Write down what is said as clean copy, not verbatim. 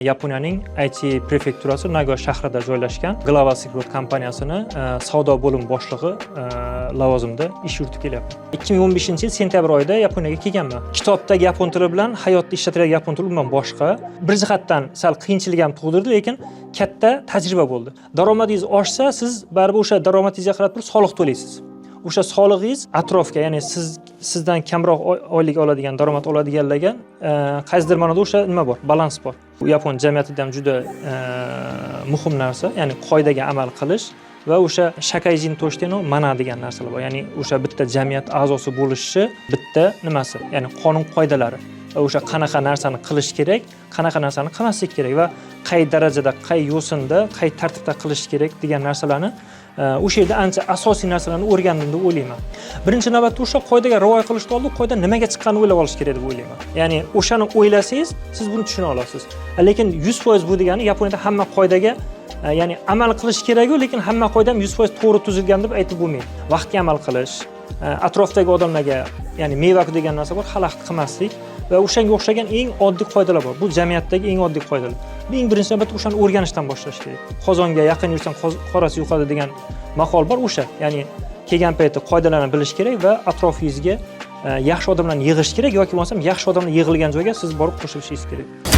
Yaponiyaning IT prefekturasi Nago shahrida joylashgan Global Secret kompaniyasini savdo bo'lim boshlig'i lavozimida ish yuritib kelyapman. 2015-yil sentyabr oyida Yaponiyaga kelganman. Kitobdagi yapon tili bilan hayotda ishlatiladigan yapon tili bilan boshqa. Bir jihatdan sal qiyinchilik ham tug'dirdi, lekin katta tajriba bo'ldi. Daromadingiz oshsa, siz baribir o'sha daromadingizga qarab turib soliq to'laysiz. O'sha solig'ingiz atrofga, ya'ni sizdan kamroq oylik oladigan, daromad oladiganlarga qaysidir ma'noda o'sha nima bor, balans bor. Bu yapon jamiyatida ham juda muhim narsa, ya'ni qoidaga amal qilish va o'sha shakaijin toshteno mana degan narsalar bor. Ya'ni o'sha bitta jamiyat a'zosi bo'lishi bitta nimasi, ya'ni qonun qoidalari. Va o'sha qanaqa narsani qilish kerak, qanaqa narsani qilmaslik kerak va qay darajada, qay yo'sinda, qay tartibda qilish kerak degan narsalarni o'sha yerda ancha asosiy narsalarni o'rgandim deb o'ylayman. Birinchi navbatda o'sha qoidaga rioya qilishdan oldin qoida nimaga chiqqanini o'ylab olish kerak deb o'ylayman. Ya'ni o'shani o'ylasangiz, siz buni tushuna olasiz. Lekin 100% bu degani Yaponiyada hamma qoidaga ya'ni amal qilish kerak-ku, lekin hamma qoida ham 100% to'g'ri tuzilgan deb aytib bo'lmaydi. Vaqtga amal qilish, atrofdagi odamlarga, ya'ni meva degan narsa bor, xalaqit qilmaslik va o'shanga o'xshagan eng oddiy qoidalar bor. Bu jamiyatdagi eng oddiy qoidalar. Eng birinchi navbatda o'shani o'rganishdan boshlash kerak. Qozonga yaqin yursang qorasi yuqadi degan maqol bor o'sha. Ya'ni kelgan paytda qoidalarni bilish kerak va atrofingizga yaxshi odamlarni yig'ish kerak yoki bo'lmasam yaxshi odamlar yig'ilgan joyga siz borib qo'shilishingiz kerak.